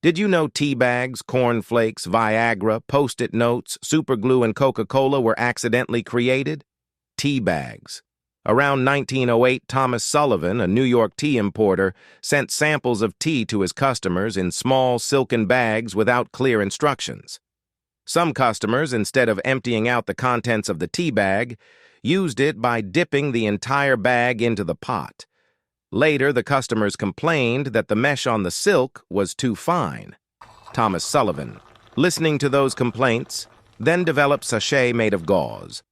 Did you know tea bags, corn flakes, Viagra, Post-it notes, superglue, and Coca-Cola were accidentally created? Tea bags. Around 1908, Thomas Sullivan, a New York tea importer, sent samples of tea to his customers in small silken bags without clear instructions. Some customers, instead of emptying out the contents of the tea bag, used it by dipping the entire bag into the pot. Later, the customers complained that the mesh on the silk was too fine. Thomas Sullivan, listening to those complaints, then developed sachet made of gauze,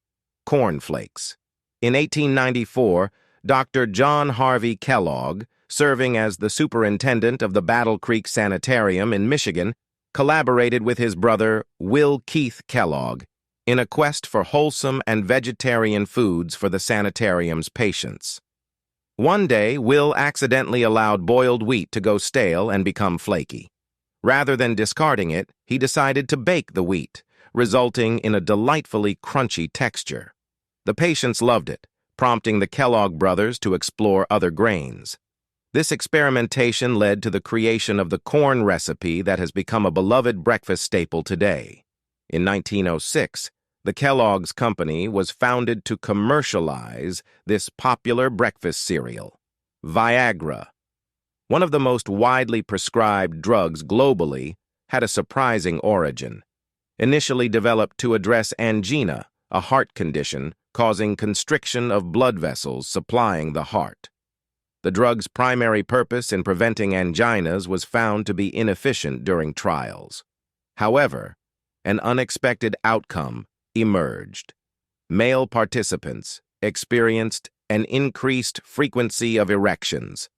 corn flakes. In 1894, Dr. John Harvey Kellogg, serving as the superintendent of the Battle Creek Sanitarium in Michigan, collaborated with his brother, Will Keith Kellogg, in a quest for wholesome and vegetarian foods for the sanitarium's patients. One day, Will accidentally allowed boiled wheat to go stale and become flaky. Rather than discarding it, he decided to bake the wheat, resulting in a delightfully crunchy texture. The patients loved it, prompting the Kellogg brothers to explore other grains. This experimentation led to the creation of the corn recipe that has become a beloved breakfast staple today. In 1906, the Kellogg's Company was founded to commercialize this popular breakfast cereal, Viagra. One of the most widely prescribed drugs globally had a surprising origin. Initially developed to address angina, a heart condition causing constriction of blood vessels supplying the heart. The drug's primary purpose in preventing anginas was found to be inefficient during trials. However, an unexpected outcome emerged. Male participants experienced an increased frequency of erections.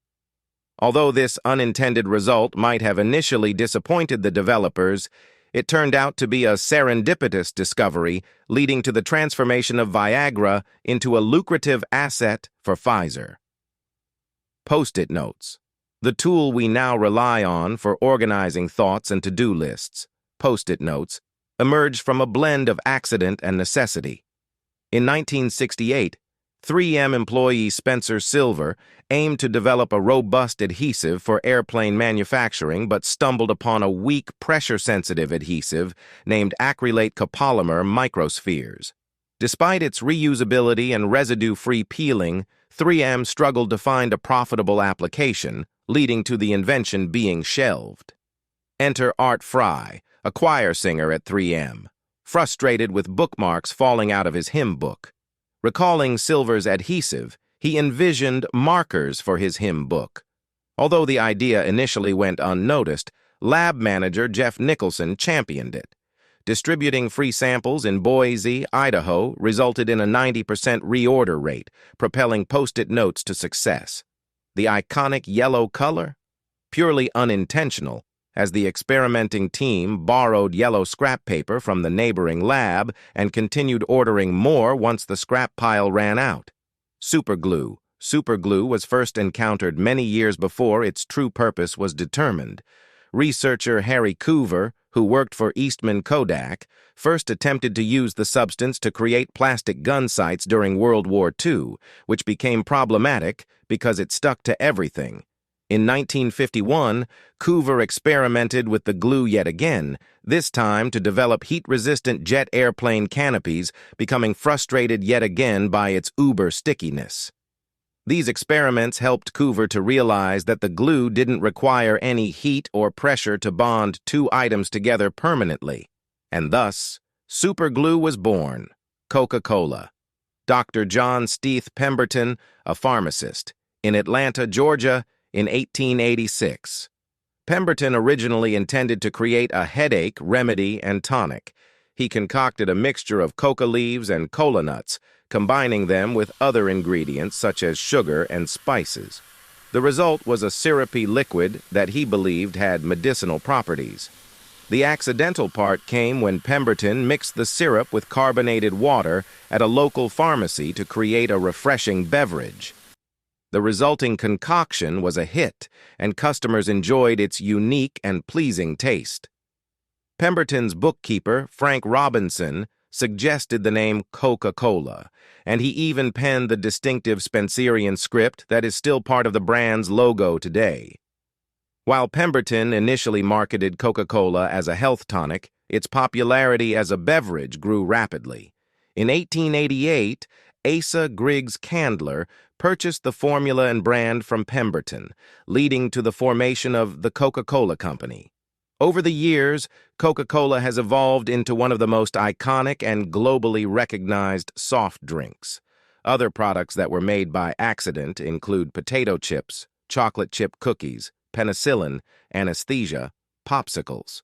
Although this unintended result might have initially disappointed the developers, it turned out to be a serendipitous discovery, leading to the transformation of Viagra into a lucrative asset for Pfizer. Post-it notes. The tool we now rely on for organizing thoughts and to-do lists, Post-it notes, emerged from a blend of accident and necessity. In 1968, 3M employee Spencer Silver aimed to develop a robust adhesive for airplane manufacturing but stumbled upon a weak pressure-sensitive adhesive named acrylate copolymer microspheres. Despite its reusability and residue-free peeling, 3M struggled to find a profitable application, leading to the invention being shelved. Enter Art Fry, a choir singer at 3M, frustrated with bookmarks falling out of his hymn book. Recalling Silver's adhesive, he envisioned markers for his hymn book. Although the idea initially went unnoticed, lab manager Jeff Nicholson championed it. Distributing free samples in Boise, Idaho, resulted in a 90% reorder rate, propelling Post-it notes to success. The iconic yellow color? Purely unintentional, as the experimenting team borrowed yellow scrap paper from the neighboring lab and continued ordering more once the scrap pile ran out. Superglue. Superglue was first encountered many years before its true purpose was determined. Researcher Harry Coover, who worked for Eastman Kodak, first attempted to use the substance to create plastic gun sights during World War II, which became problematic because it stuck to everything. In 1951, Coover experimented with the glue yet again, this time to develop heat-resistant jet airplane canopies, becoming frustrated yet again by its uber stickiness. These experiments helped Coover to realize that the glue didn't require any heat or pressure to bond two items together permanently, and thus, superglue was born, Coca-Cola. Dr. John Steith Pemberton, a pharmacist, in Atlanta, Georgia, in 1886. Pemberton originally intended to create a headache remedy and tonic. He concocted a mixture of coca leaves and cola nuts, combining them with other ingredients such as sugar and spices. The result was a syrupy liquid that he believed had medicinal properties. The accidental part came when Pemberton mixed the syrup with carbonated water at a local pharmacy to create a refreshing beverage. The resulting concoction was a hit, and customers enjoyed its unique and pleasing taste. Pemberton's bookkeeper, Frank Robinson, suggested the name Coca-Cola, and he even penned the distinctive Spencerian script that is still part of the brand's logo today. While Pemberton initially marketed Coca-Cola as a health tonic, its popularity as a beverage grew rapidly. In 1888, Asa Griggs Candler purchased the formula and brand from Pemberton, leading to the formation of the Coca-Cola Company. Over the years, Coca-Cola has evolved into one of the most iconic and globally recognized soft drinks. Other products that were made by accident include potato chips, chocolate chip cookies, penicillin, anesthesia, popsicles.